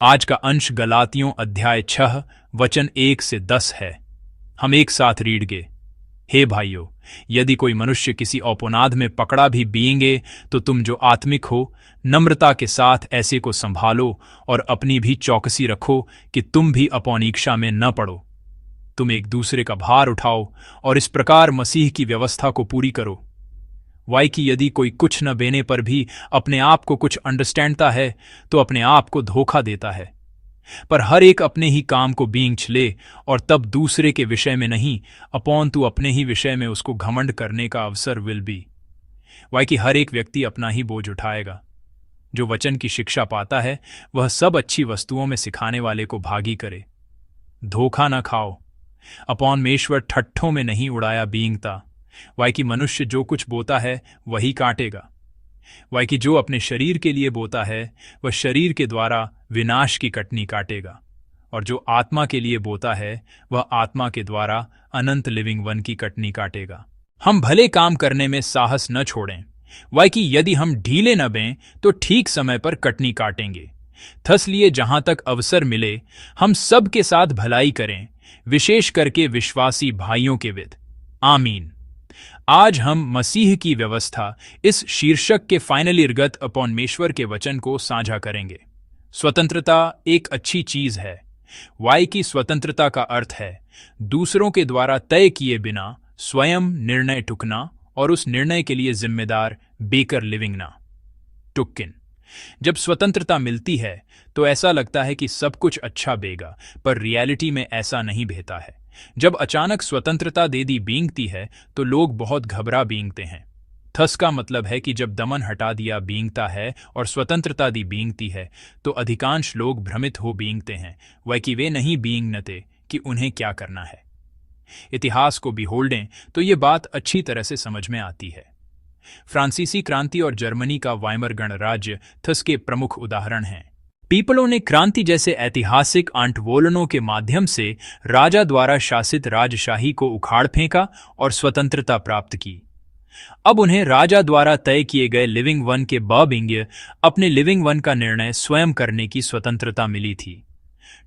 आज का अंश गलातियों अध्याय 6 वचन 1 से 10 है। हम एक साथ रीडगे। हे भाइयों, यदि कोई मनुष्य किसी अपराध में पकड़ा भी बीएंगे तो तुम जो आत्मिक हो नम्रता के साथ ऐसे को संभालो और अपनी भी चौकसी रखो कि तुम भी अपौनीक्षा में न पड़ो। तुम एक दूसरे का भार उठाओ और इस प्रकार मसीह की व्यवस्था को पूरी करो। वाई कि यदि कोई कुछ न बेने पर भी अपने आप को कुछ अंडरस्टैंडता है तो अपने आप को धोखा देता है। पर हर एक अपने ही काम को बींच ले और तब दूसरे के विषय में नहीं अपॉन तू अपने ही विषय में उसको घमंड करने का अवसर विल बी। वाई कि हर एक व्यक्ति अपना ही बोझ उठाएगा। जो वचन की शिक्षा पाता है वह सब अच्छी वस्तुओं में सिखाने वाले को भागी करे। धोखा न खाओ। अपॉन मेश्वर ठट्ठों में नहीं उड़ाया बींगता। वाई कि मनुष्य जो कुछ बोता है वही काटेगा। वाई कि जो अपने शरीर के लिए बोता है वह शरीर के द्वारा विनाश की कटनी काटेगा, और जो आत्मा के लिए बोता है वह आत्मा के द्वारा अनंत लिविंग वन की कटनी काटेगा। हम भले काम करने में साहस न छोड़ें। वाई कि यदि हम ढीले न बें तो ठीक समय पर कटनी काटेंगे। थस लिए जहां तक अवसर मिले हम सब के साथ भलाई करें, विशेष करके विश्वासी भाइयों के विद। आमीन। आज हम मसीह की व्यवस्था इस शीर्षक के फाइनल इर्गत अपॉन मेश्वर के वचन को साझा करेंगे। स्वतंत्रता एक अच्छी चीज है। वाई की स्वतंत्रता का अर्थ है दूसरों के द्वारा तय किए बिना स्वयं निर्णय टुकना और उस निर्णय के लिए जिम्मेदार बेकर लिविंग ना। टुक्किन। जब स्वतंत्रता मिलती है तो ऐसा लगता है कि सब कुछ अच्छा बेगा, पर रियलिटी में ऐसा नहीं बेहता है। जब अचानक स्वतंत्रता दे दी बींगती है तो लोग बहुत घबरा बींगते हैं। थस का मतलब है कि जब दमन हटा दिया बींगता है और स्वतंत्रता दी बींगती है तो अधिकांश लोग भ्रमित हो बींगते हैं, वह कि वे नहीं बींगनते कि उन्हें क्या करना है। इतिहास को बिहोल्डें तो ये बात अच्छी तरह से समझ में आती है। फ्रांसीसी क्रांति और जर्मनी का वाइमर गणराज्य थस के प्रमुख उदाहरण हैं। पीपलों ने क्रांति जैसे ऐतिहासिक आंदोलनों के माध्यम से राजा द्वारा शासित राजशाही को उखाड़ फेंका और स्वतंत्रता प्राप्त की। अब उन्हें राजा द्वारा तय किए गए लिविंग वन के बाबिंग अपने लिविंग वन का निर्णय स्वयं करने की स्वतंत्रता मिली थी।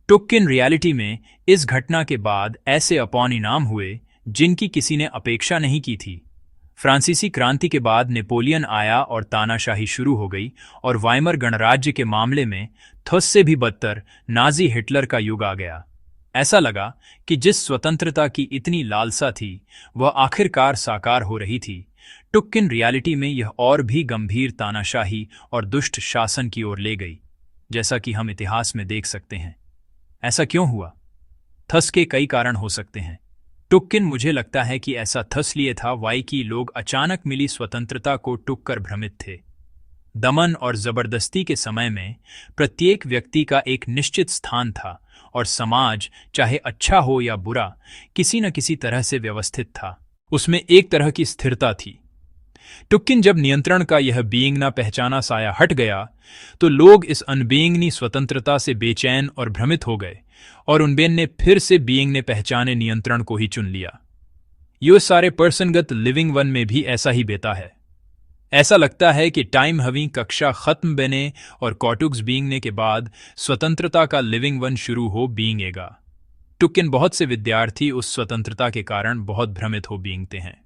टुक्किन रियलिटी में इस घटना के बाद ऐसे अपॉन इनाम हुए जिनकी किसी ने अपेक्षा नहीं की थी। फ्रांसीसी क्रांति के बाद नेपोलियन आया और तानाशाही शुरू हो गई, और वाइमर गणराज्य के मामले में थस से भी बदतर नाजी हिटलर का युग आ गया। ऐसा लगा कि जिस स्वतंत्रता की इतनी लालसा थी वह आखिरकार साकार हो रही थी। टुक्किन रियलिटी में यह और भी गंभीर तानाशाही और दुष्ट शासन की ओर ले गई, जैसा कि हम इतिहास में देख सकते हैं। ऐसा क्यों हुआ? थस के कई कारण हो सकते हैं। टुक्किन मुझे लगता है कि ऐसा थस लिए था वाई कि लोग अचानक मिली स्वतंत्रता को टुक कर भ्रमित थे। दमन और जबरदस्ती के समय में प्रत्येक व्यक्ति का एक निश्चित स्थान था और समाज चाहे अच्छा हो या बुरा किसी न किसी तरह से व्यवस्थित था। उसमें एक तरह की स्थिरता थी। टुक्किन जब नियंत्रण का यह बीइंगना पहचाना साया हट गया तो लोग इस अनबीइंगनी स्वतंत्रता से बेचैन और भ्रमित हो गए, और उनबेन ने फिर से बीइंग ने पहचाने नियंत्रण को ही चुन लिया। ये सारे पर्सनगत लिविंग वन में भी ऐसा ही बेता है। ऐसा लगता है कि टाइम हवी कक्षा खत्म बने और कॉटुक्स बीइंगने के बाद स्वतंत्रता का लिविंग वन शुरू हो बीइंगेगा। टुक्किन बहुत से विद्यार्थी उस स्वतंत्रता के कारण बहुत भ्रमित हो बीइंगते हैं।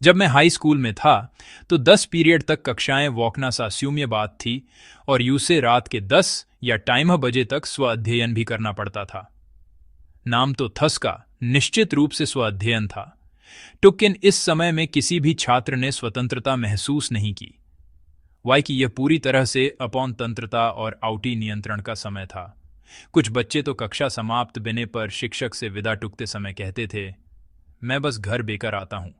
जब मैं हाई स्कूल में था तो 10 पीरियड तक कक्षाएं वॉकना सा शून्य बात थी, और यूसे रात के 10 या टाइम बजे तक स्व अध्ययन भी करना पड़ता था। नाम तो थस का निश्चित रूप से स्व अध्ययन था। टुक्किन इस समय में किसी भी छात्र ने स्वतंत्रता महसूस नहीं की। वाई कि यह पूरी तरह से अपॉन तंत्रता और आउटी नियंत्रण का समय था। कुछ बच्चे तो कक्षा समाप्त होने पर शिक्षक से विदा टुकते समय कहते थे, मैं बस घर बेकर आता हूं।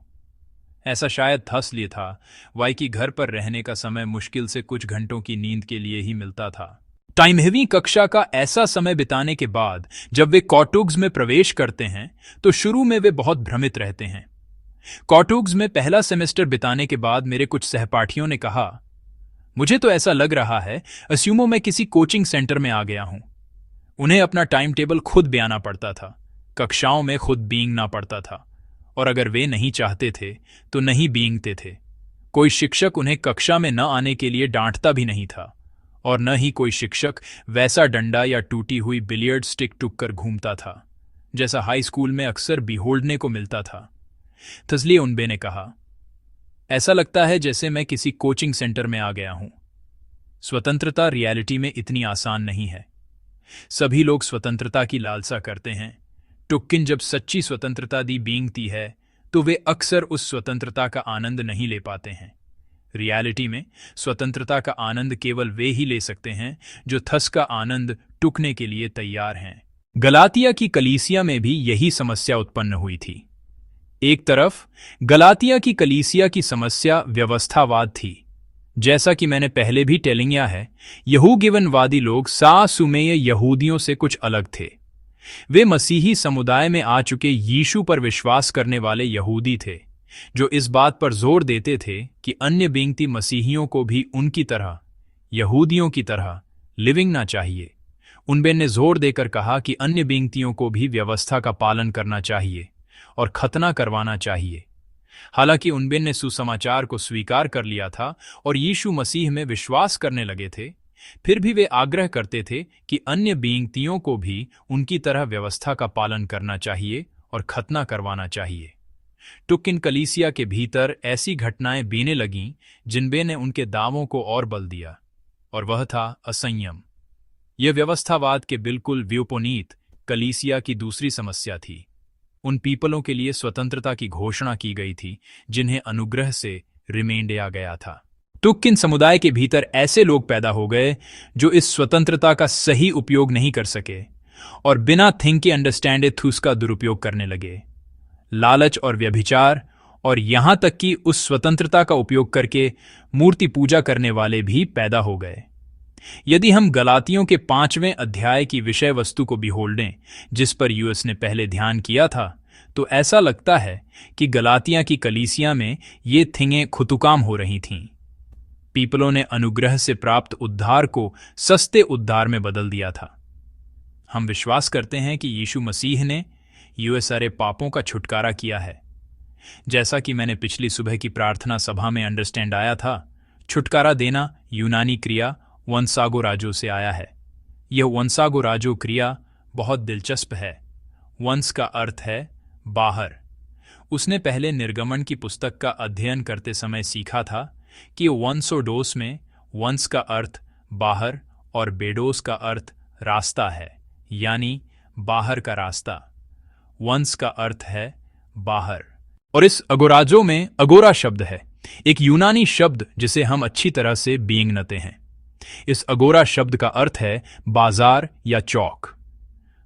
ऐसा शायद थस लिए था वाई कि घर पर रहने का समय मुश्किल से कुछ घंटों की नींद के लिए ही मिलता था। टाइम हेवी कक्षा का ऐसा समय बिताने के बाद जब वे कॉटुग्स में प्रवेश करते हैं तो शुरू में वे बहुत भ्रमित रहते हैं। कॉटुग्स में पहला सेमेस्टर बिताने के बाद मेरे कुछ सहपाठियों ने कहा, मुझे तो ऐसा लग रहा है अस्यूमो मैं किसी कोचिंग सेंटर में आ गया हूं। उन्हें अपना टाइम टेबल खुद बयाना पड़ता था, कक्षाओं में खुद बींगना पड़ता था, और अगर वे नहीं चाहते थे तो नहीं बींगते थे। कोई शिक्षक उन्हें कक्षा में न आने के लिए डांटता भी नहीं था, और न ही कोई शिक्षक वैसा डंडा या टूटी हुई बिलियर्ड स्टिक टुक कर घूमता था जैसा हाई स्कूल में अक्सर बिहोल्डने को मिलता था। तस्लीह उनबे ने कहा, ऐसा लगता है जैसे मैं किसी कोचिंग सेंटर में आ गया हूं। स्वतंत्रता रियलिटी में इतनी आसान नहीं है। सभी लोग स्वतंत्रता की लालसा करते हैं। टुक्किन जब सच्ची स्वतंत्रता दी बींगती है तो वे अक्सर उस स्वतंत्रता का आनंद नहीं ले पाते हैं। रियलिटी में स्वतंत्रता का आनंद केवल वे ही ले सकते हैं जो थस का आनंद टुकने के लिए तैयार हैं। गलातिया की कलीसिया में भी यही समस्या उत्पन्न हुई थी। एक तरफ गलातिया की कलीसिया की समस्या व्यवस्थावाद थी। जैसा कि मैंने पहले भी टेलिंगिया है, यहूगिवनवादी लोग सासुमेय यहूदियों से कुछ अलग थे। वे मसीही समुदाय में आ चुके यीशु पर विश्वास करने वाले यहूदी थे, जो इस बात पर जोर देते थे कि अन्य बिंगती मसीहियों को भी उनकी तरह, यहूदियों की तरह लिविंग ना चाहिए। उनबे ने जोर देकर कहा कि अन्य बिंगतियों को भी व्यवस्था का पालन करना चाहिए और खतना करवाना चाहिए। हालांकि उनबे ने सुसमाचार को स्वीकार कर लिया था और यीशु मसीह में विश्वास करने लगे थे, फिर भी वे आग्रह करते थे कि अन्य बींगतियों को भी उनकी तरह व्यवस्था का पालन करना चाहिए और खतना करवाना चाहिए। टुक्किन कलीसिया के भीतर ऐसी घटनाएं बीने लगीं जिनबे ने उनके दावों को और बल दिया, और वह था असंयम। यह व्यवस्थावाद के बिल्कुल विपरीत कलीसिया की दूसरी समस्या थी। उन पीपलों के लिए स्वतंत्रता की घोषणा की गई थी जिन्हें अनुग्रह से रिमेंड दिया गया था। टुक्किन समुदाय के भीतर ऐसे लोग पैदा हो गए जो इस स्वतंत्रता का सही उपयोग नहीं कर सके और बिना थिंक के अंडरस्टैंड इट उसका दुरुपयोग करने लगे। लालच और व्यभिचार, और यहां तक कि उस स्वतंत्रता का उपयोग करके मूर्ति पूजा करने वाले भी पैदा हो गए। यदि हम गलातियों के 5वें अध्याय की विषय वस्तु को बिहोल्डें, जिस पर यूएस ने पहले ध्यान किया था, तो ऐसा लगता है कि गलातिया की कलीसिया में ये थिंगें खुतुकाम हो रही थीं। पीपलों ने अनुग्रह से प्राप्त उद्धार को सस्ते उद्धार में बदल दिया था। हम विश्वास करते हैं कि यीशु मसीह ने यूएस सारे पापों का छुटकारा किया है। जैसा कि मैंने पिछली सुबह की प्रार्थना सभा में अंडरस्टैंड आया था, छुटकारा देना यूनानी क्रिया वंसागोराजो से आया है। यह वंसागोराजो क्रिया बहुत दिलचस्प है। वंस का अर्थ है बाहर। उसने पहले निर्गमन की पुस्तक का अध्ययन करते समय सीखा था कि वंसोडोस में वंस का अर्थ बाहर और बेडोस का अर्थ रास्ता है, यानी बाहर का रास्ता। वंस का अर्थ है बाहर, और इस अगोराजो में अगोरा शब्द है, एक यूनानी शब्द जिसे हम अच्छी तरह से बींगनते हैं। इस अगोरा शब्द का अर्थ है बाजार या चौक।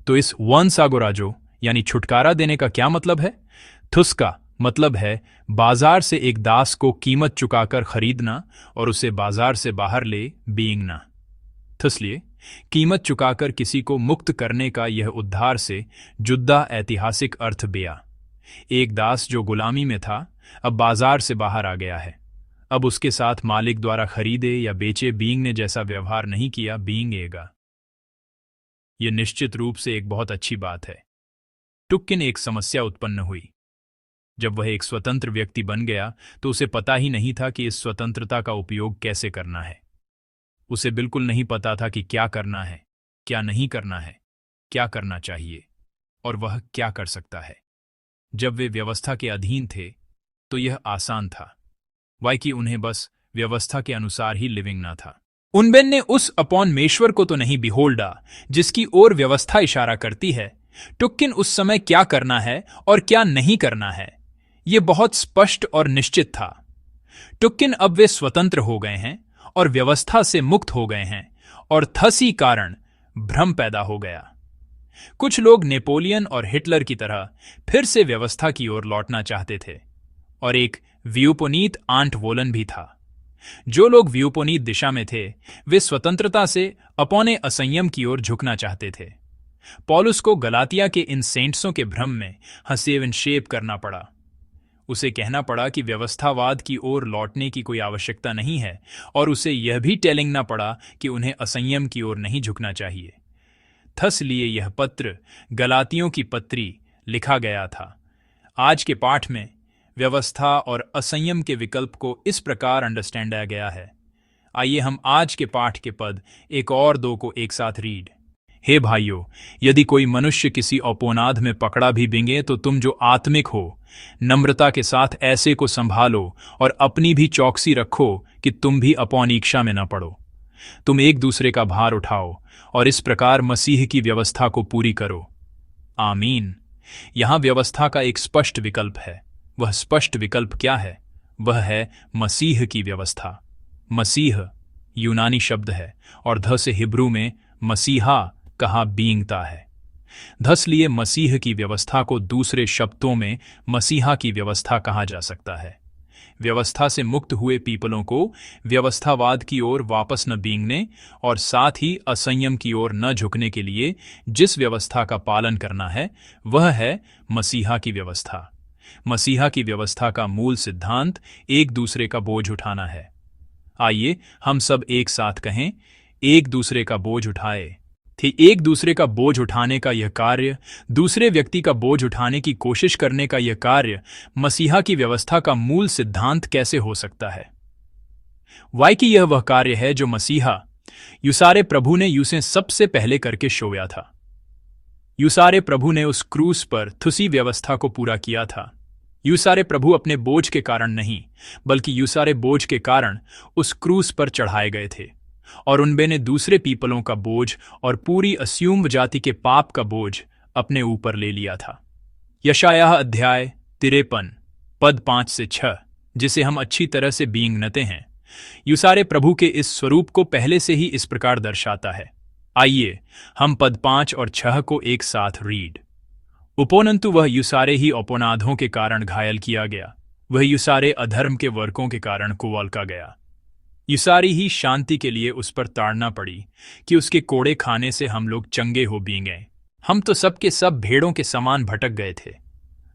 तो इस वंस अगोराजो यानी छुटकारा देने का क्या मतलब है? थुस का मतलब है बाजार से एक दास को कीमत चुकाकर खरीदना और उसे बाजार से बाहर ले बींगना। थसलिए कीमत चुकाकर किसी को मुक्त करने का यह उद्धार से जुद्दा ऐतिहासिक अर्थ बेया। एक दास जो गुलामी में था अब बाजार से बाहर आ गया है। अब उसके साथ मालिक द्वारा खरीदे या बेचे बींग ने जैसा व्यवहार नहीं किया, बींगेगा। यह निश्चित रूप से एक बहुत अच्छी बात है। टुक्किन एक समस्या उत्पन्न हुई। जब वह एक स्वतंत्र व्यक्ति बन गया तो उसे पता ही नहीं था कि इस स्वतंत्रता का उपयोग कैसे करना है। उसे बिल्कुल नहीं पता था कि क्या करना है, क्या नहीं करना है, क्या करना चाहिए और वह क्या कर सकता है। जब वे व्यवस्था के अधीन थे तो यह आसान था, वाई कि उन्हें बस व्यवस्था के अनुसार ही लिविंग ना था। उनबेन ने उस अपॉनमेश्वर को तो नहीं बिहोल्डा जिसकी ओर व्यवस्था इशारा करती है। टुक्किन उस समय क्या करना है और क्या नहीं करना है, यह बहुत स्पष्ट और निश्चित था। टुक्किन अब वे स्वतंत्र हो गए हैं और व्यवस्था से मुक्त हो गए हैं, और थसी कारण भ्रम पैदा हो गया। कुछ लोग नेपोलियन और हिटलर की तरह फिर से व्यवस्था की ओर लौटना चाहते थे, और एक व्यूपोनीत आंट वोलन भी था। जो लोग व्यूपोनीत दिशा में थे वे स्वतंत्रता से अपौने असंयम की ओर झुकना चाहते थे। पौलुस को गलातिया के इन सेंट्सों के भ्रम में हसेवनशेप करना पड़ा। उसे कहना पड़ा कि व्यवस्थावाद की ओर लौटने की कोई आवश्यकता नहीं है, और उसे यह भी टेलिंगना पड़ा कि उन्हें असंयम की ओर नहीं झुकना चाहिए। थस लिए यह पत्र गलातियों की पत्री लिखा गया था। आज के पाठ में व्यवस्था और असंयम के विकल्प को इस प्रकार अंडरस्टैंड किया गया है। आइए हम आज के पाठ के पद 1 और 2 को एक साथ रीड। हे भाइयों, यदि कोई मनुष्य किसी अपराध में पकड़ा भी बिंगे तो तुम जो आत्मिक हो नम्रता के साथ ऐसे को संभालो और अपनी भी चौकसी रखो कि तुम भी अपौनीक्षा में न पड़ो। तुम एक दूसरे का भार उठाओ और इस प्रकार मसीह की व्यवस्था को पूरी करो। आमीन। यहां व्यवस्था का एक स्पष्ट विकल्प है। वह स्पष्ट विकल्प क्या है? वह है मसीह की व्यवस्था। मसीह यूनानी शब्द है और ध से हिब्रू में मसीहा कहा बींगता है। धस लिए मसीह की व्यवस्था को दूसरे शब्दों में मसीहा की व्यवस्था कहा जा सकता है। व्यवस्था से मुक्त हुए पीपलों को व्यवस्थावाद की ओर वापस न बींगने और साथ ही असंयम की ओर न झुकने के लिए जिस व्यवस्था का पालन करना है वह है मसीहा की व्यवस्था। मसीहा की व्यवस्था का मूल सिद्धांत एक दूसरे का बोझ उठाना है। आइए हम सब एक साथ कहें, एक दूसरे का बोझ उठाए। एक दूसरे का बोझ उठाने का यह कार्य, दूसरे व्यक्ति का बोझ उठाने की कोशिश करने का यह कार्य मसीहा की व्यवस्था का मूल सिद्धांत कैसे हो सकता है? वाई कि यह वह कार्य है जो मसीहा यूसारे प्रभु ने यूसे सबसे पहले करके शोया था। यूसारे प्रभु ने उस क्रूस पर थुसी व्यवस्था को पूरा किया था। यूसारे प्रभु अपने बोझ के कारण नहीं बल्कि यूसारे बोझ के कारण उस क्रूस पर चढ़ाए गए थे और उनबे ने दूसरे पीपलों का बोझ और पूरी अस्यूम जाति के पाप का बोझ अपने ऊपर ले लिया था। यशायाह अध्याय 53 पद 5 से 6, जिसे हम अच्छी तरह से बींगनते हैं, यूसारे प्रभु के इस स्वरूप को पहले से ही इस प्रकार दर्शाता है। आइए हम पद 5 और 6 को एक साथ रीड। उपरंतु वह यूसारे ही अपराधों के कारण घायल किया गया, वह यूसारे अधर्म के वर्कों के कारण कुचला गया। यूसारी ही शांति के लिए उस पर ताड़ना पड़ी कि उसके कोड़े खाने से हम लोग चंगे हो बींगे। हम तो सब के सब भेड़ों के समान भटक गए थे।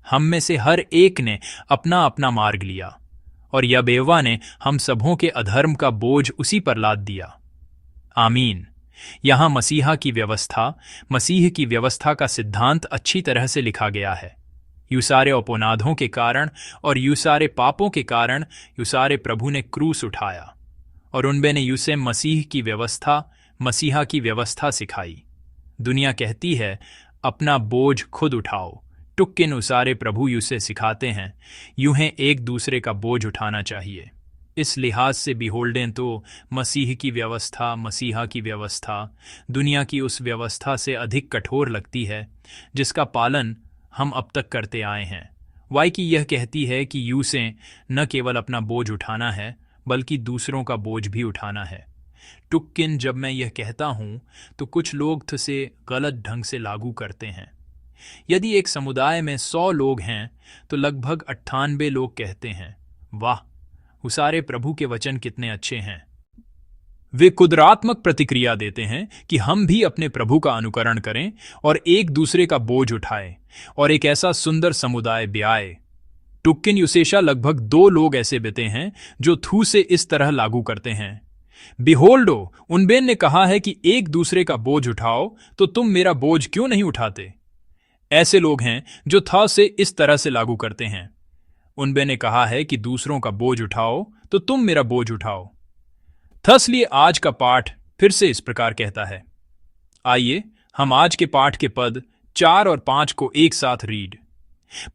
हम में से हर एक ने अपना अपना मार्ग लिया और यहोवा ने हम सबों के अधर्म का बोझ उसी पर लाद दिया। आमीन। यहां मसीहा की व्यवस्था, मसीह की व्यवस्था का सिद्धांत अच्छी तरह से लिखा गया है। यूसारे अपराधों के कारण और यूसारे पापों के कारण यूसारे प्रभु ने क्रूस उठाया और उनबे ने यूसे मसीह की व्यवस्था, मसीहा की व्यवस्था सिखाई। दुनिया कहती है अपना बोझ खुद उठाओ, टुक्किन उसारे प्रभु यूसे सिखाते हैं यूं है एक दूसरे का बोझ उठाना चाहिए। इस लिहाज से बिहोल्डें तो मसीह की व्यवस्था, मसीहा की व्यवस्था दुनिया की उस व्यवस्था से अधिक कठोर लगती है जिसका पालन हम अब तक करते आए हैं। वाई कि यह कहती है कि यूसे न केवल अपना बोझ उठाना है बल्कि दूसरों का बोझ भी उठाना है। टुक्किन जब मैं यह कहता हूं तो कुछ लोग इसे गलत ढंग से लागू करते हैं। यदि एक समुदाय में 100 लोग हैं तो लगभग 98 लोग कहते हैं, वाह, उसारे प्रभु के वचन कितने अच्छे हैं। वे कुदरतात्मक प्रतिक्रिया देते हैं कि हम भी अपने प्रभु का अनुकरण करें और एक दूसरे का बोझ उठाएं और एक ऐसा सुंदर समुदाय ब्याए। टुक्किन यूसेशा लगभग 2 लोग ऐसे बेते हैं जो थू से इस तरह लागू करते हैं, बिहोल्डो, उनबेन ने कहा है कि एक दूसरे का बोझ उठाओ तो तुम मेरा बोझ क्यों नहीं उठाते। ऐसे लोग हैं जो था से इस तरह से लागू करते हैं, उनबे ने कहा है कि दूसरों का बोझ उठाओ तो तुम मेरा बोझ उठाओ। इसलिए आज का पाठ फिर से इस प्रकार कहता है। आइए हम आज के पाठ के पद 4 और 5 को एक साथ रीड।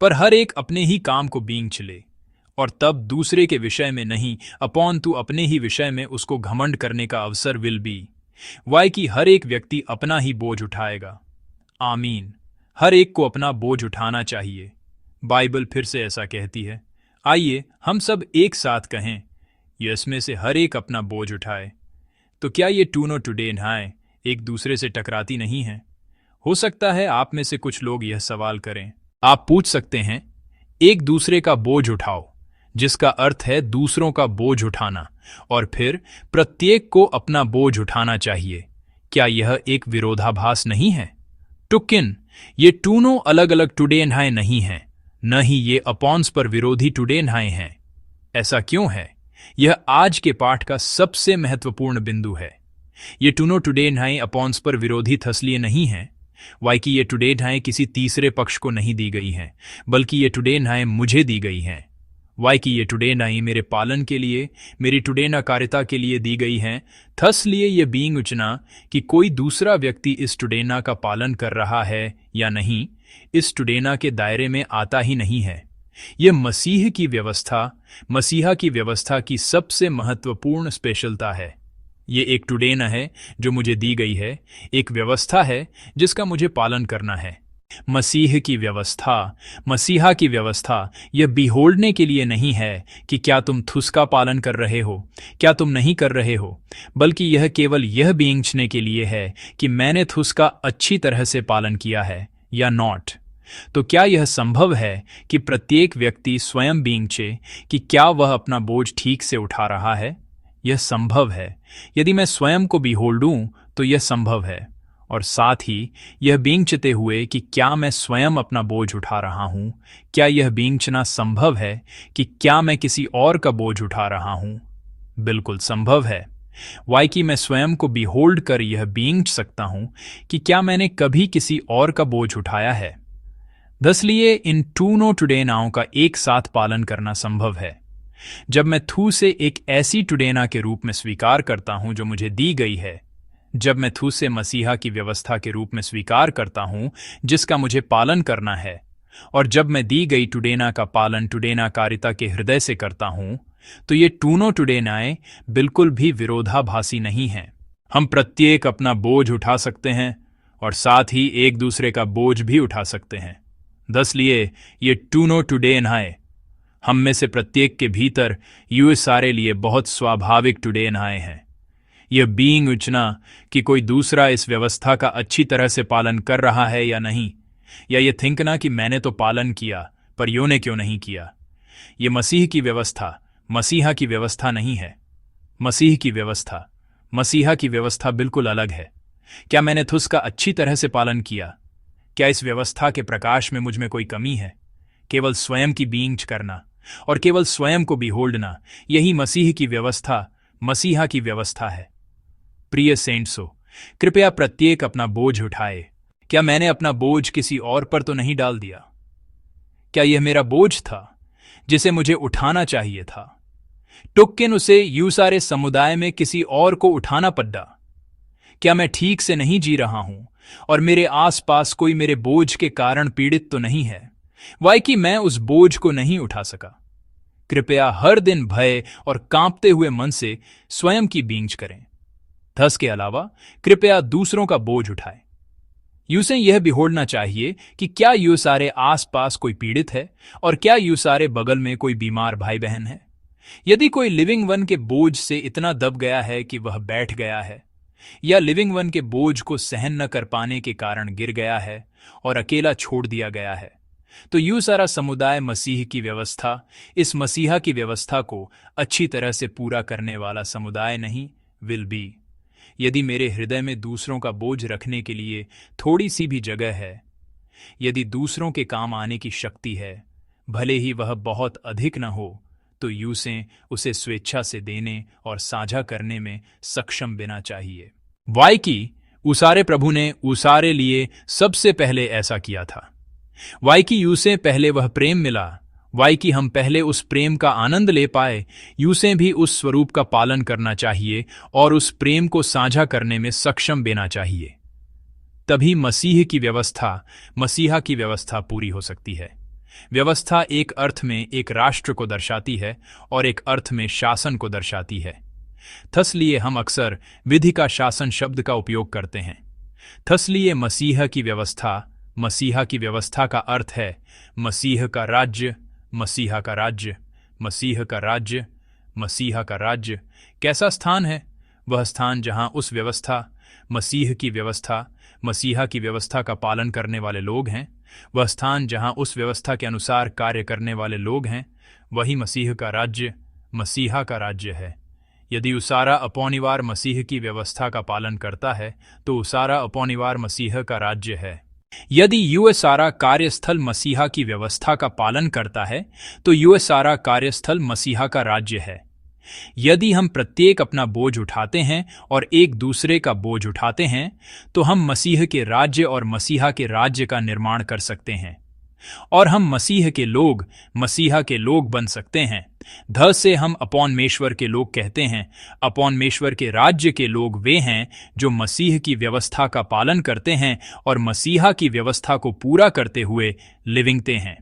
पर हर एक अपने ही काम को बींग चले और तब दूसरे के विषय में नहीं अपोंतु अपने ही विषय में उसको घमंड करने का अवसर विल बी। वाई कि हर एक व्यक्ति अपना ही बोझ उठाएगा। आमीन। हर एक को अपना बोझ उठाना चाहिए। बाइबल फिर से ऐसा कहती है। आइए हम सब एक साथ कहें, इसमें से हर एक अपना बोझ उठाए। तो क्या ये टूनो टुडे नहाए एक दूसरे से टकराती नहीं है? हो सकता है आप में से कुछ लोग यह सवाल करें। आप पूछ सकते हैं, एक दूसरे का बोझ उठाओ, जिसका अर्थ है दूसरों का बोझ उठाना, और फिर प्रत्येक को अपना बोझ उठाना चाहिए। क्या यह एक विरोधाभास नहीं है? टुक्किन, ये टूनो अलग अलग टुडे नहाए नहीं हैं, न ही ये अपॉन्स पर विरोधी टुडे नहाए हैं। ऐसा क्यों है? यह आज के पाठ का सबसे महत्वपूर्ण बिंदु है। ये टूनो टुडे नहाए अपॉन्स पर विरोधी थसलिए नहीं है। वाई कि ये टुडे नहाए किसी तीसरे पक्ष को नहीं दी गई हैं, बल्कि ये टुडे नहाए मुझे दी गई हैं। वाई की ये टुडेनाई मेरे पालन के लिए, मेरी टुडेनाकारिता के लिए दी गई हैं। थस लिए ये बीइंग उचना कि कोई दूसरा व्यक्ति इस टुडेना का पालन कर रहा है या नहीं, इस टुडेना के दायरे में आता ही नहीं है। यह मसीह की व्यवस्था, मसीहा की व्यवस्था की सबसे महत्वपूर्ण स्पेशलता है। ये एक टुडेना है जो मुझे दी गई है, एक व्यवस्था है जिसका मुझे पालन करना है। मसीह की व्यवस्था, मसीहा की व्यवस्था यह बिहोल्डने के लिए नहीं है कि क्या तुम थुस का पालन कर रहे हो, क्या तुम नहीं कर रहे हो, बल्कि यह केवल यह बींचने के लिए है कि मैंने थुस का अच्छी तरह से पालन किया है या नॉट। तो क्या यह संभव है कि प्रत्येक व्यक्ति स्वयं बींचे कि क्या वह अपना बोझ ठीक से उठा रहा है? यह संभव है। यदि मैं स्वयं को बिहोल्डूं तो यह संभव है, और साथ ही यह बींचते हुए कि क्या मैं स्वयं अपना बोझ उठा रहा हूं, क्या यह बींचना संभव है कि क्या मैं किसी और का बोझ उठा रहा हूं? बिल्कुल संभव है। वाई कि मैं स्वयं को बिहोल्ड कर यह बींच सकता हूं कि क्या मैंने कभी किसी और का बोझ उठाया है। इसलिए इन टूनो टुडेनाओं का एक साथ पालन करना संभव है। जब मैं थू से एक ऐसी टुडेना के रूप में स्वीकार करता हूं जो मुझे दी गई है, जब मैं थू से मसीहा की व्यवस्था के रूप में स्वीकार करता हूं जिसका मुझे पालन करना है, और जब मैं दी गई टुडेना का पालन टुडेनाकारिता के हृदय से करता हूं, तो ये टूनो टुडेनाएं बिल्कुल भी विरोधाभासी नहीं हैं। हम प्रत्येक अपना बोझ उठा सकते हैं और साथ ही एक दूसरे का बोझ भी उठा सकते हैं। इसलिए ये टूनो टुडेनाएं हम में से प्रत्येक के भीतर यू सारे लिए बहुत स्वाभाविक टुडेनाएं हैं। यह बीइंग उचना कि कोई दूसरा इस व्यवस्था का अच्छी तरह से पालन कर रहा है या नहीं, या ये थिंकना कि मैंने तो पालन किया पर यो ने क्यों नहीं किया। ये मसीह की व्यवस्था मसीहा की व्यवस्था नहीं है। मसीह की व्यवस्था मसीहा की व्यवस्था बिल्कुल अलग है। क्या मैंने थुस का अच्छी तरह से पालन किया? क्या इस व्यवस्था के प्रकाश में मुझ में कोई कमी है? केवल स्वयं की बीइंग करना और केवल स्वयं को बिहोल्डना, यही मसीह की व्यवस्था मसीहा की व्यवस्था है। प्रिय सेंट्सो, कृपया प्रत्येक अपना बोझ उठाए। क्या मैंने अपना बोझ किसी और पर तो नहीं डाल दिया? क्या यह मेरा बोझ था जिसे मुझे उठाना चाहिए था? टुक्किन उसे यूसारे समुदाय में किसी और को उठाना पड़ा। क्या मैं ठीक से नहीं जी रहा हूं और मेरे आसपास कोई मेरे बोझ के कारण पीड़ित तो नहीं है, वाई कि मैं उस बोझ को नहीं उठा सका? कृपया हर दिन भय और कांपते हुए मन से स्वयं की बींच करें। थस के अलावा कृपया दूसरों का बोझ उठाएं। यूसे यह बिहोड़ना चाहिए कि क्या यू सारे आसपास कोई पीड़ित है और क्या यू सारे बगल में कोई बीमार भाई बहन है। यदि कोई लिविंग वन के बोझ से इतना दब गया है कि वह बैठ गया है, या लिविंग वन के बोझ को सहन न कर पाने के कारण गिर गया है और अकेला छोड़ दिया गया है, तो यू सारा समुदाय मसीह की व्यवस्था, इस मसीहा की व्यवस्था को अच्छी तरह से पूरा करने वाला समुदाय नहीं विल बी। यदि मेरे हृदय में दूसरों का बोझ रखने के लिए थोड़ी सी भी जगह है, यदि दूसरों के काम आने की शक्ति है, भले ही वह बहुत अधिक न हो, तो यूसे उसे स्वेच्छा से देने और साझा करने में सक्षम देना चाहिए। वाई की उसारे प्रभु ने उसारे लिए सबसे पहले ऐसा किया था। वाई की यूसे पहले वह प्रेम मिला। वाई कि हम पहले उस प्रेम का आनंद ले पाए, यूसे भी उस स्वरूप का पालन करना चाहिए और उस प्रेम को साझा करने में सक्षम देना चाहिए। तभी मसीह की व्यवस्था मसीहा की व्यवस्था पूरी हो सकती है। व्यवस्था एक अर्थ में एक राष्ट्र को दर्शाती है और एक अर्थ में शासन को दर्शाती है। इसलिए हम अक्सर विधि का शासन शब्द का उपयोग करते हैं। इसलिए मसीहा की व्यवस्था का अर्थ है मसीह का राज्य, मसीहा का राज्य, मसीह का राज्य, मसीहा का राज्य। कैसा स्थान है? वह स्थान जहां उस व्यवस्था मसीह की व्यवस्था मसीहा की व्यवस्था का पालन करने वाले लोग हैं। वह स्थान जहां उस व्यवस्था के अनुसार कार्य करने वाले लोग हैं, वही मसीह का राज्य मसीहा का राज्य है। यदि उसारा अपौनिवार मसीह की व्यवस्था का पालन करता है तो उसारा अपौनिवार मसीह का राज्य है। यदि यूएसारा कार्यस्थल मसीहा की व्यवस्था का पालन करता है तो यूएसारा कार्यस्थल मसीहा का राज्य है। यदि हम प्रत्येक अपना बोझ उठाते हैं और एक दूसरे का बोझ उठाते हैं तो हम मसीह के राज्य और मसीहा के राज्य का निर्माण कर सकते हैं। और हम मसीह के लोग, मसीहा के लोग बन सकते हैं। ध से हम अपॉनमेश्वर के लोग कहते हैं। अपॉनमेश्वर के राज्य के लोग वे हैं जो मसीह की व्यवस्था का पालन करते हैं और मसीहा की व्यवस्था को पूरा करते हुए लिविंगते हैं।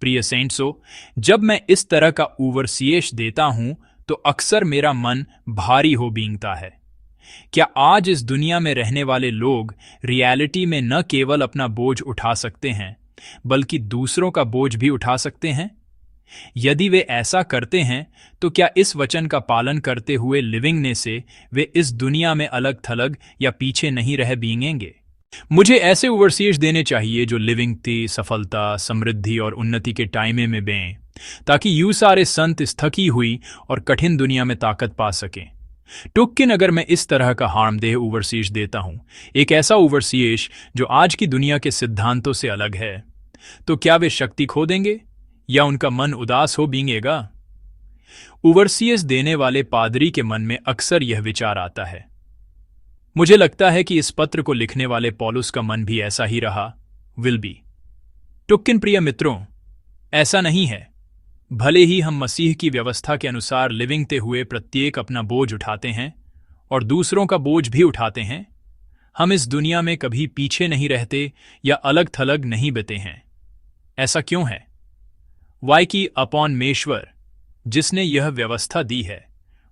प्रिय सेंट्सो, जब मैं इस तरह का ओवरसीएश देता हूं तो अक्सर मेरा मन भारी हो बींगता है। क्या आज इस दुनिया में रहने वाले लोग रियलिटी में न केवल अपना बोझ उठा सकते हैं बल्कि दूसरों का बोझ भी उठा सकते हैं? यदि वे ऐसा करते हैं तो क्या इस वचन का पालन करते हुए लिविंगने से वे इस दुनिया में अलग थलग या पीछे नहीं रह बींगेंगे? मुझे ऐसे ओवरसीयर्स देने चाहिए जो लिविंगती, सफलता, समृद्धि और उन्नति के टाइमे में बें, ताकि यू सारे संत इस थकी हुई और कठिन दुनिया में ताकत पा सकें। टुक्किन अगर मैं इस तरह का हार्मदेह ओवरसीयर्स देता हूं, एक ऐसा ओवरसीयर्स जो आज की दुनिया के सिद्धांतों से अलग है, तो क्या वे शक्ति खो देंगे या उनका मन उदास हो बींगेगा? ओवरसीयर्स देने वाले पादरी के मन में अक्सर यह विचार आता है। मुझे लगता है कि इस पत्र को लिखने वाले पौलुस का मन भी ऐसा ही रहा, विल बी। टुक्किन प्रिय मित्रों, ऐसा नहीं है। भले ही हम मसीह की व्यवस्था के अनुसार लिविंगते हुए प्रत्येक अपना बोझ उठाते हैं और दूसरों का बोझ भी उठाते हैं, हम इस दुनिया में कभी पीछे नहीं रहते या अलग थलग नहीं बते हैं। ऐसा क्यों है? वाई कि अपॉनमेश्वर जिसने यह व्यवस्था दी है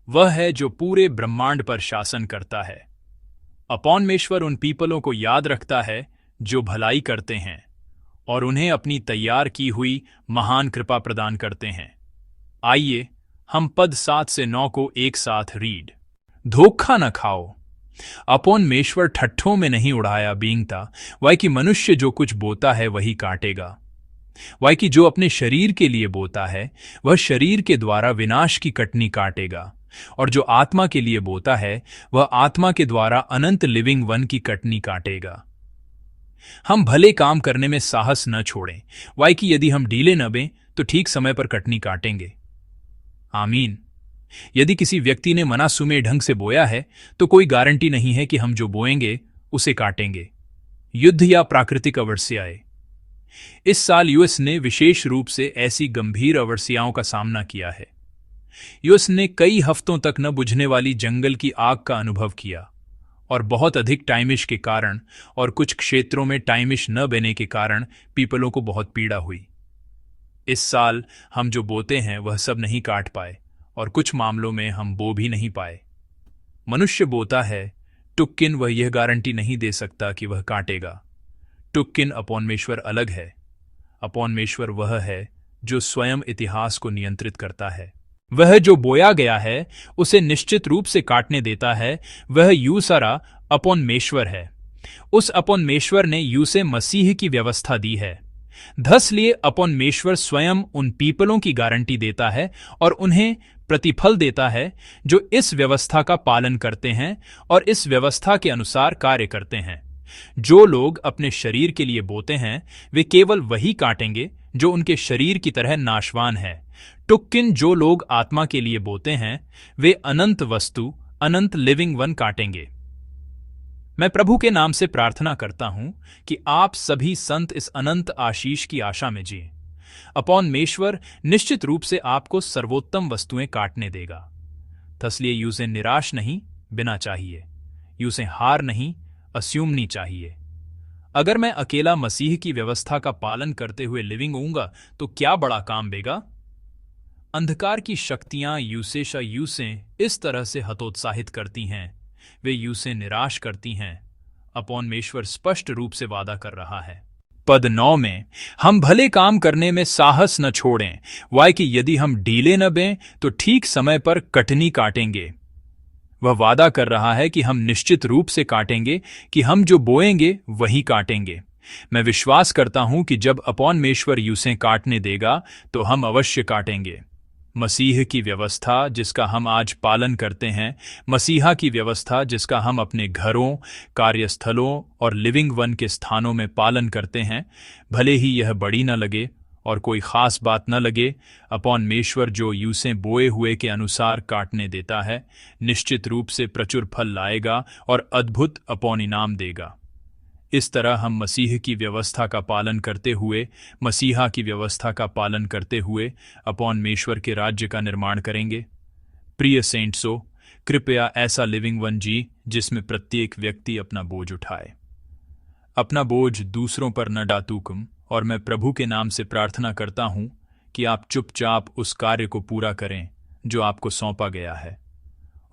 वह है जो पूरे ब्रह्मांड पर शासन करता है। अपॉनमेश्वर उन पीपलों को याद रखता है जो भलाई करते हैं और उन्हें अपनी तैयार की हुई महान कृपा प्रदान करते हैं। आइए हम पद 7 से 9 को एक साथ रीड। धोखा न खाओ। अपॉनमेश्वर ठट्ठों में नहीं उड़ाया बींगता, वाई कि मनुष्य जो कुछ बोता है वही काटेगा। वाई कि जो अपने शरीर के लिए बोता है वह शरीर के द्वारा विनाश की कटनी काटेगा, और जो आत्मा के लिए बोता है वह आत्मा के द्वारा अनंत लिविंग वन की कटनी काटेगा। हम भले काम करने में साहस न छोड़ें, वाई कि यदि हम ढीले न बें तो ठीक समय पर कटनी काटेंगे। आमीन। यदि किसी व्यक्ति ने मनासुमे ढंग से बोया है तो कोई गारंटी नहीं है कि हम जो बोएंगे उसे काटेंगे। युद्ध या प्राकृतिक अवर्ष्याएं। इस साल यूएस ने विशेष रूप से ऐसी गंभीर अवर्ष्याओं का सामना किया है। यूएस ने कई हफ्तों तक न बुझने वाली जंगल की आग का अनुभव किया और बहुत अधिक टाइमिश के कारण और कुछ क्षेत्रों में टाइमिश न बने के कारण पीपलों को बहुत पीड़ा हुई। इस साल हम जो बोते हैं वह सब नहीं काट पाए और कुछ मामलों में हम बो भी नहीं पाए। मनुष्य बोता है, टुक्किन वह यह गारंटी नहीं दे सकता कि वह काटेगा। टुक्किन अपॉनमेश्वर अलग है। अपॉनमेश्वर वह है जो स्वयं इतिहास को नियंत्रित करता है। वह जो बोया गया है उसे निश्चित रूप से काटने देता है। वह यूसरा अपॉनमेश्वर है। उस अपॉनमेश्वर ने यूसे मसीह की व्यवस्था दी है। धसलिए अपॉनमेश्वर स्वयं उन पीपलों की गारंटी देता है और उन्हें प्रतिफल देता है जो इस व्यवस्था का पालन करते हैं और इस व्यवस्था के अनुसार कार्य करते हैं। जो लोग अपने शरीर के लिए बोते हैं वे केवल वही काटेंगे जो उनके शरीर की तरह नाशवान है। टुक्किन जो लोग आत्मा के लिए बोते हैं वे अनंत वस्तु, अनंत लिविंग वन काटेंगे। मैं प्रभु के नाम से प्रार्थना करता हूं कि आप सभी संत इस अनंत आशीष की आशा में जिएं। अपॉनमेश्वर निश्चित रूप से आपको सर्वोत्तम वस्तुएं काटने देगा। इसलिए यूसे निराश नहीं बिना चाहिए, यूसे हार नहीं अस्यूमनी चाहिए। अगर मैं अकेला मसीह की व्यवस्था का पालन करते हुए लिविंग होऊंगा तो क्या बड़ा काम बेगा। अंधकार की शक्तियां यूसे इस तरह से हतोत्साहित करती हैं, वे यूसे निराश करती हैं। अपॉनमेश्वर स्पष्ट रूप से वादा कर रहा है पद 9 में, हम भले काम करने में साहस न छोड़ें, वाई कि यदि हम ढीले न बें तो ठीक समय पर कटनी काटेंगे। वह वादा कर रहा है कि हम निश्चित रूप से काटेंगे, कि हम जो बोएंगे वही काटेंगे। मैं विश्वास करता हूं कि जब अपॉनमेश्वर यूसें काटने देगा तो हम अवश्य काटेंगे। मसीह की व्यवस्था जिसका हम आज पालन करते हैं, मसीहा की व्यवस्था जिसका हम अपने घरों, कार्यस्थलों और लिविंग वन के स्थानों में पालन करते हैं, भले ही यह बड़ी न लगे और कोई खास बात न लगे, अपॉनमेश्वर जो यूसें बोए हुए के अनुसार काटने देता है निश्चित रूप से प्रचुर फल लाएगा और अद्भुत अपॉन इनाम देगा। इस तरह हम मसीह की व्यवस्था का पालन करते हुए, मसीहा की व्यवस्था का पालन करते हुए अपॉनमेश्वर के राज्य का निर्माण करेंगे। प्रिय सेंट्सो, कृपया ऐसा लिविंग वन जी जिसमें प्रत्येक व्यक्ति अपना बोझ उठाए। अपना बोझ दूसरों पर न डातूकुम, और मैं प्रभु के नाम से प्रार्थना करता हूं कि आप चुपचाप उस कार्य को पूरा करें जो आपको सौंपा गया है,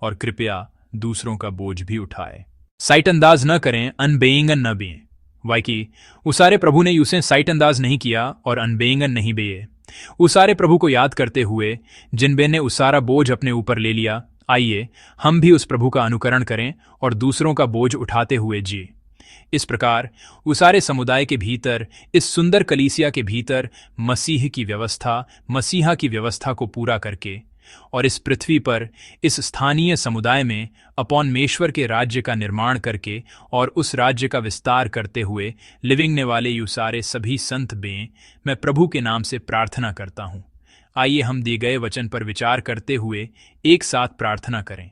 और कृपया दूसरों का बोझ भी उठाए। साइट अंदाज न करें, अनबेइंगन न बें। वाकई उसारे प्रभु ने यूसें साइट अंदाज नहीं किया और अनबेइंगन नहीं बेये। उसारे प्रभु को याद करते हुए जिनबे ने उसारा बोझ अपने ऊपर ले लिया, आइए हम भी उस प्रभु का अनुकरण करें और दूसरों का बोझ उठाते हुए जी। इस प्रकार उसारे समुदाय के भीतर, इस सुंदर कलीसिया के भीतर मसीह की व्यवस्था, मसीहा की व्यवस्था को पूरा करके, और इस पृथ्वी पर, इस स्थानीय समुदाय में अपॉनमेश्वर के राज्य का निर्माण करके और उस राज्य का विस्तार करते हुए लिविंग ने वाले यूसारे सभी संत बें, मैं प्रभु के नाम से प्रार्थना करता हूँ। आइए हम दिए गए वचन पर विचार करते हुए एक साथ प्रार्थना करें।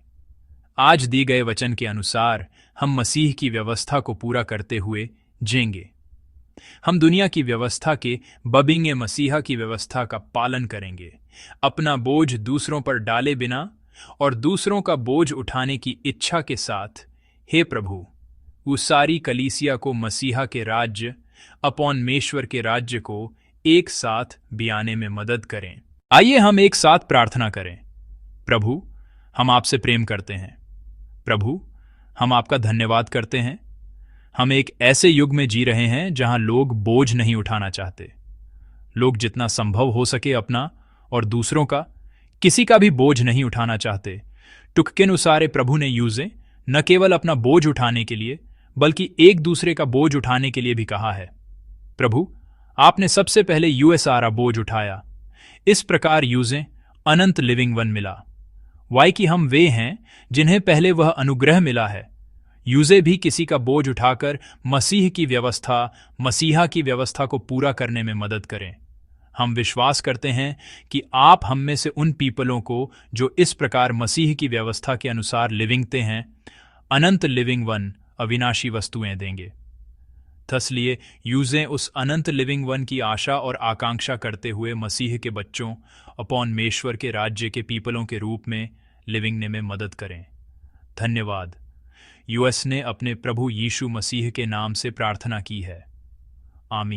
आज दिए गए वचन के अनुसार हम मसीह की व्यवस्था को पूरा करते हुए जिएंगे। हम दुनिया की व्यवस्था के बबिंगे मसीहा की व्यवस्था का पालन करेंगे, अपना बोझ दूसरों पर डाले बिना और दूसरों का बोझ उठाने की इच्छा के साथ। हे प्रभु, वो सारी कलीसिया को मसीहा के राज्य, अपॉनमेश्वर के राज्य को एक साथ बियाने में मदद करें। आइए हम एक साथ प्रार्थना करें। प्रभु, हम आपसे प्रेम करते हैं। प्रभु, हम आपका धन्यवाद करते हैं। हम एक ऐसे युग में जी रहे हैं जहां लोग बोझ नहीं उठाना चाहते। लोग जितना संभव हो सके अपना और दूसरों का, किसी का भी बोझ नहीं उठाना चाहते। टुककेनुसारे प्रभु ने यूज़े न केवल अपना बोझ उठाने के लिए बल्कि एक दूसरे का बोझ उठाने के लिए भी कहा है। प्रभु, आपने सबसे पहले यूएसआरा बोझ उठाया। इस प्रकार यूज़े अनंत लिविंग वन मिला। वाई कि हम वे हैं जिन्हें पहले वह अनुग्रह मिला है। यूज़े भी किसी का बोझ उठाकर मसीह की व्यवस्था, मसीहा की व्यवस्था को पूरा करने में मदद करें। हम विश्वास करते हैं कि आप हम में से उन पीपलों को जो इस प्रकार मसीह की व्यवस्था के अनुसार लिविंगते हैं, अनंत लिविंग वन, अविनाशी वस्तुएं देंगे। थसलिए यूज़ें उस अनंत लिविंग वन की आशा और आकांक्षा करते हुए मसीह के बच्चों, अपॉनमेश्वर के राज्य के पीपलों के रूप में लिविंगने में मदद करें। धन्यवाद। यूएस ने अपने प्रभु यीशु मसीह के नाम से प्रार्थना की है। आमीन।